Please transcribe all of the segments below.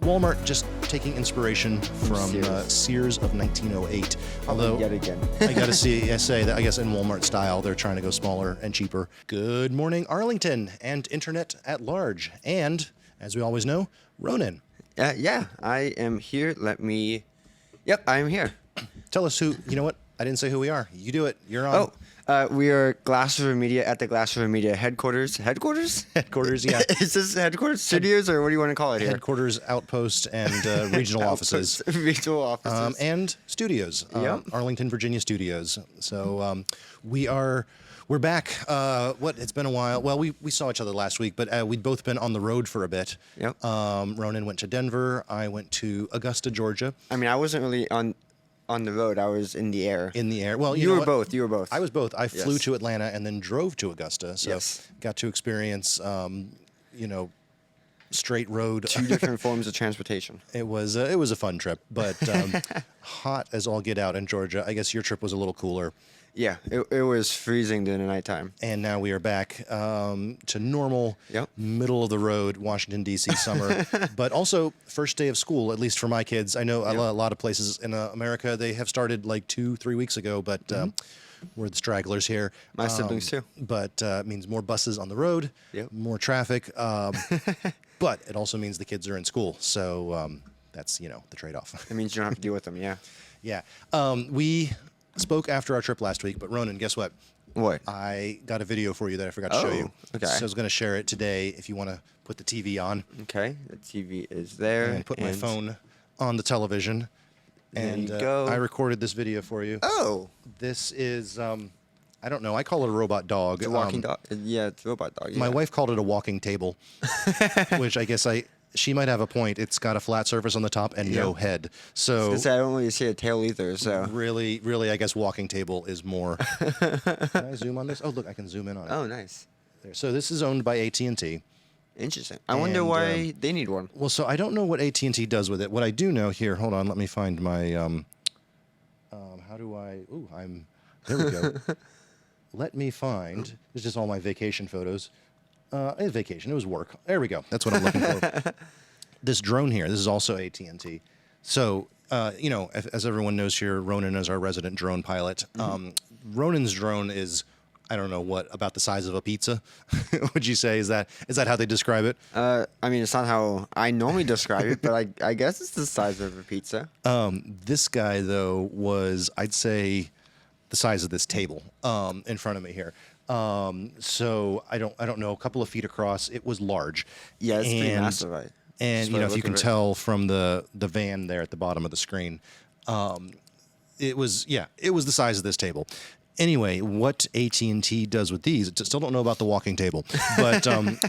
Walmart just taking inspiration from Sears of 1908. Although yet again. I gotta say that I guess in Walmart style they're trying to go smaller and cheaper. Good morning, Arlington and internet at large, and as we always know, Ronan. Yeah, I am here. Yep, I am here. Tell us who. You know what? I didn't say who we are. You do it. You're on. We are Glass River Media at the Glass River Media headquarters. Headquarters? Headquarters, yeah. Is this headquarters studios, or what do you want to call it here? Headquarters, outpost, and regional offices. Regional offices. And studios. Yep. Arlington, Virginia studios. So we're back. It's been a while. Well, we saw each other last week, but we'd both been on the road for a bit. Yep. Ronan went to Denver. I went to Augusta, Georgia. I mean, I wasn't really on the road. I was in the air. In the air. Well, you were both. You were both. I was both. I flew to Atlanta and then drove to Augusta. So got to experience, straight road. Two different forms of transportation. It was a fun trip, but hot as all get out in Georgia. I guess your trip was a little cooler. Yeah, it was freezing during the nighttime. And now we are back to normal, middle of the road, Washington, D.C. summer. But also first day of school, at least for my kids. I know a lot of places in America, they have started like 2-3 weeks ago, but we're the stragglers here. My siblings too. But it means more buses on the road, more traffic. But it also means the kids are in school. So that's, the trade-off. It means you don't have to deal with them, Yeah. We spoke after our trip last week, but Ronan, guess what? What? I got a video for you that I forgot to show you. Okay. So I was going to share it today if you want to put the TV on. Okay, the TV is there. And put my phone on the television. And there you go. I recorded this video for you. Oh. This is, I don't know, I call it a robot dog. It's a walking dog. Yeah, it's a robot dog. Yeah. My wife called it a walking table, which I guess she might have a point. It's got a flat surface on the top and no head. So I don't really see a tail either. So really, I guess walking table is more. Can I zoom on this? Oh, look, I can zoom in on it. Oh, nice. There. So this is owned by AT&T. Interesting. I wonder why they need one. Well, so I don't know what AT&T does with it. What I do know here, hold on, let me find my. How do I? Ooh, there we go. Let me find. This is just all my vacation photos. Vacation. It was work. There we go. That's what I'm looking for. This drone here. This is also AT&T. So, as everyone knows here, Ronan is our resident drone pilot. Ronan's drone is, I don't know what, about the size of a pizza. Would you say is that how they describe it? I mean, it's not how I normally describe it, but I guess it's the size of a pizza. This guy though was, I'd say, the size of this table in front of me here. So I don't know, a couple of feet across. It was large. Yeah, it's pretty massive, right? And if you can tell from the van there at the bottom of the screen, it was the size of this table. Anyway, what AT&T does with these, I still don't know about the walking table, but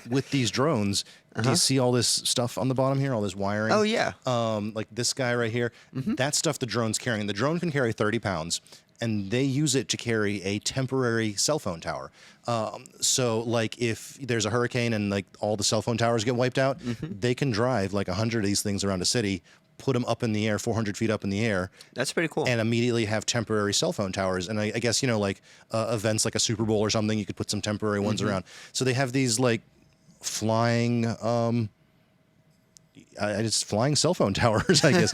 with these drones, do you see all this stuff on the bottom here, all this wiring? Oh, yeah. Like this guy right here, that stuff the drone's carrying. The drone can carry 30 pounds. And they use it to carry a temporary cell phone tower. So, like, if there's a hurricane and, like, all the cell phone towers get wiped out, they can drive, like, 100 of these things around a city, put them up in the air, 400 feet up in the air. That's pretty cool. And immediately have temporary cell phone towers. And I guess, like, events like a Super Bowl or something, you could put some temporary ones around. So they have these, like, flying... just flying cell phone towers, I guess.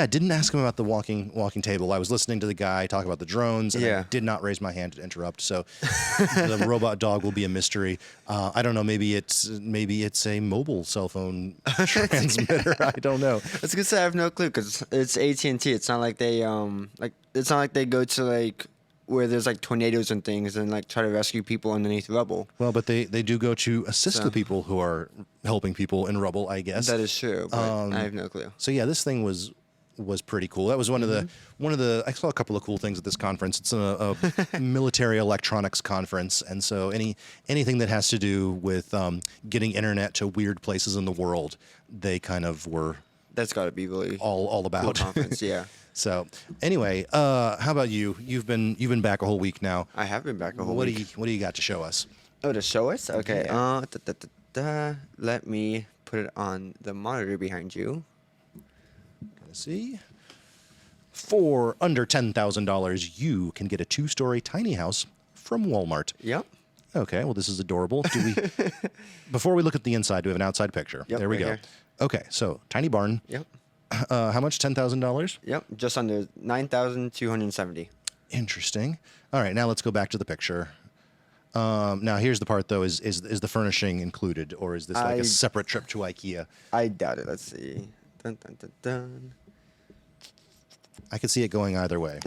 Didn't ask him about the walking table. I was listening to the guy talk about the drones, and I did not raise my hand to interrupt. So the robot dog will be a mystery. I don't know. Maybe it's a mobile cell phone transmitter. I don't know. I was gonna say I have no clue because it's AT&T. It's not like they it's not like they go to like where there's like tornadoes and things and like try to rescue people underneath rubble. Well, but they do go to assist the people who are helping people in rubble, I guess. That is true, but I have no clue. So yeah, this thing was pretty cool. That was one of the I saw a couple of cool things at this conference. It's a military electronics conference, and so anything that has to do with getting internet to weird places in the world, they kind of were. That's got to be really all about. Cool conference, yeah. So anyway, how about you? You've been back a whole week now. I have been back a whole week. What do you got to show us? Oh, to show us? Okay. Yeah. Let me put it on the monitor behind you. Let's see. For under $10,000, you can get a 2-story tiny house from Walmart. Yep. Okay, well, this is adorable. Do we? Before we look at the inside, do we have an outside picture? Yep, There we right go. here. Okay, so tiny barn. Yep. How much? $10,000. Yep. Just under 9,270. Interesting. All right, now let's go back to the picture. Now here's the part though: is the furnishing included, or is this like a separate trip to IKEA? I doubt it. Let's see. Dun, dun, dun, dun. I could see it going either way.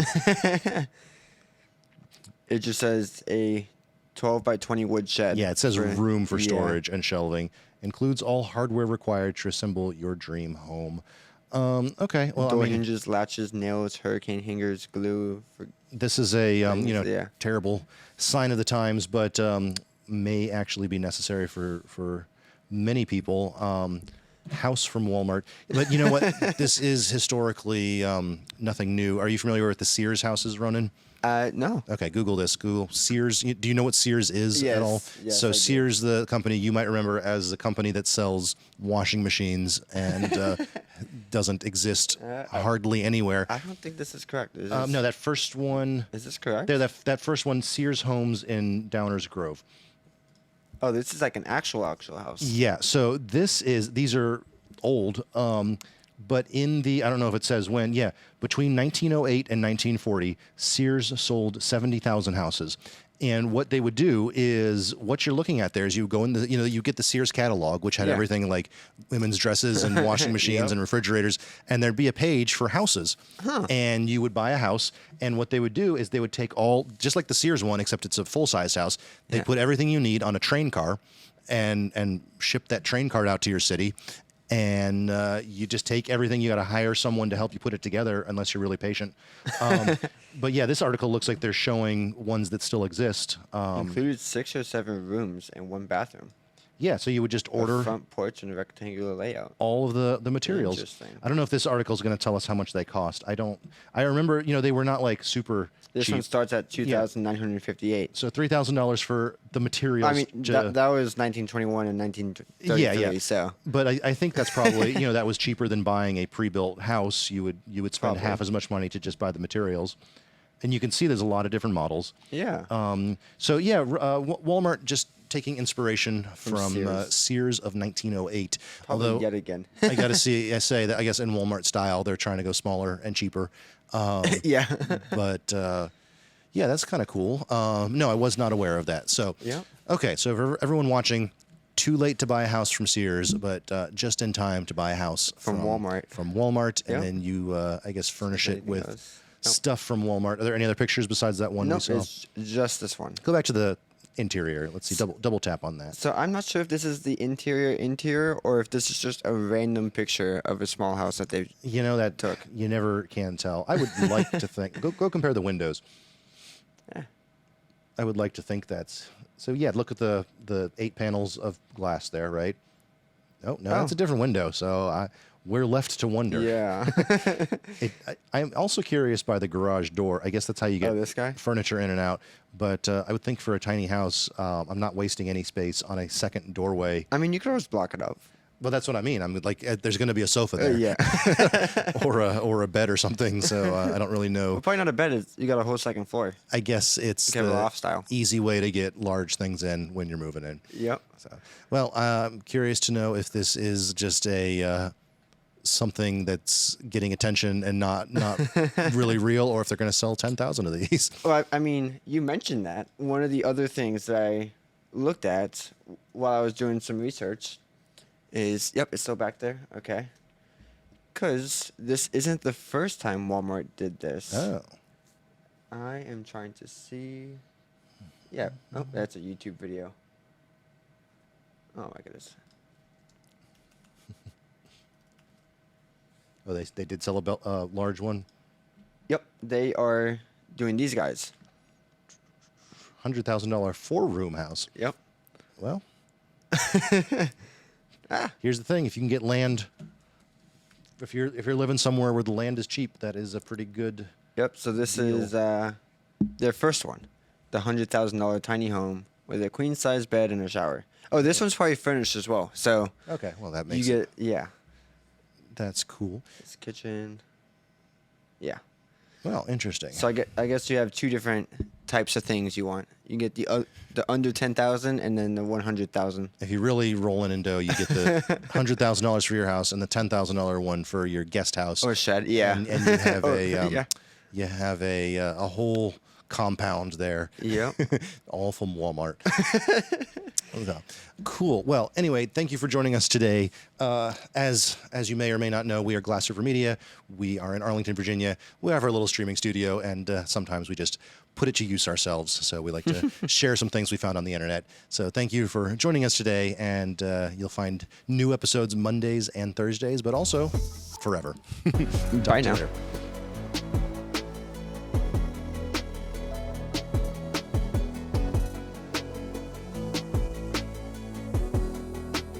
It just says a 12 by 20 wood shed. Yeah, it says room for yeah. storage and shelving. Includes all hardware required to assemble your dream home. Okay, well, Door I mean, hinges, latches, nails, hurricane hangers, glue. this is a yeah. terrible sign of the times, but may actually be necessary for many people. House from Walmart, but you know what? This is historically nothing new. Are you familiar with the Sears houses, Ronan? No. Okay, Google this. Google Sears. Do you know what Sears is at all? Yes, So I do. Sears, the company you might remember as the company that sells washing machines and doesn't exist hardly anywhere. I don't think this is correct. Is, No, that first one. is this correct? There, that first one, Sears Homes in Downers Grove. Oh, this is like an actual house. Yeah. So these are old. But in the, I don't know if it says when, yeah, between 1908 and 1940, Sears sold 70,000 houses. And what they would do is, what you're looking at there is you go in the, you get the Sears catalog, which had Yeah. everything like women's dresses and washing machines Yep. and refrigerators, and there'd be a page for houses. And you would buy a house, and what they would do is they would take all, just like the Sears one, except it's a full-size house, they Yeah. put everything you need on a train car and ship that train car out to your city. And you just take everything. You got to hire someone to help you put it together, unless you're really patient. But yeah, this article looks like they're showing ones that still exist. Included 6 or 7 rooms and 1 bathroom. Yeah, so you would just A order front porch and a rectangular layout. all of the materials. Interesting. I don't know if this article is going to tell us how much they cost. I remember, they were not like super This cheap. one starts at 2,958. So $3,000 for the materials. I mean, that was 1921 and 1933. Yeah. So But I think that's probably that was cheaper than buying a pre-built house. You would spend Probably. half as much money to just buy the materials, and you can see there's a lot of different models. yeah. So yeah, Walmart just taking inspiration from Sears. Sears of 1908. Probably Although yet again. I got to say that I guess in Walmart style they're trying to go smaller and cheaper. yeah. But yeah, that's kind of cool. No, I was not aware of that. So Yeah. okay, so for everyone watching, too late to buy a house from Sears, but just in time to buy a house From Walmart. From Walmart, and Yep. then you, I guess, furnish it with Videos. stuff from Walmart. Are there any other pictures besides that one we Nope, saw? it's just this one. Go back to the interior. Let's see. Double tap on that. So I'm not sure if this is the interior or if this is just a random picture of a small house that they. That Took. you never can tell. I would like to think. Go compare the windows. Eh. I would like to think that's so. Yeah, look at the 8 panels of glass there, right? Oh no, that's Oh. a different window. So we're left to wonder. Yeah. I'm also curious by the garage door. I guess that's how you get this guy? furniture in and out. But I would think for a tiny house, I'm not wasting any space on a second doorway. I mean, you could always block it up. Well, that's what I mean. I'm like, there's going to be a sofa there, Yeah. or a bed or something. So I don't really know. Well, probably not a bed. You got a whole second floor. I guess it's Kind of the loft style. easy way to get large things in when you're moving in. Yep. So, well, I'm curious to know if this is just a something that's getting attention and not really real, or if they're going to sell 10,000 of these. Well, I mean, you mentioned that. One of the other things that I looked at while I was doing some research is, yep, it's still back there. Okay. Because this isn't the first time Walmart did this. Oh, I am trying to see. Yeah. Oh, that's a YouTube video. Oh, my goodness. oh, they did sell a large one. Yep. They are doing these guys. $100,000 4-room house. Yep. Well, here's the thing: if you can get land, if you're living somewhere where the land is cheap, that is a pretty good. Yep. So this Deal. is their first one, the $100,000 tiny home with a queen size bed and a shower. Oh, this one's probably furnished as well. So Okay, well that you makes get yeah, that's cool. this kitchen. Yeah. Well, interesting. So I guess you have two different types of things you want. You get the under 10,000 and then the 100,000. If you really rolling in dough, you get the $100,000 for your house and the $10,000 one for your guest house. Or shed, yeah. And you have Yeah. you have a whole compound there. Yep. All from Walmart. Okay. Cool. Well, anyway, thank you for joining us today. As you may or may not know, we are Glass River Media. We are in Arlington, Virginia. We have our little streaming studio, and sometimes we just put it to use ourselves. So we like to share some things we found on the internet. So thank you for joining us today, and you'll find new episodes Mondays and Thursdays, but also forever. Bye Talk to you now. later.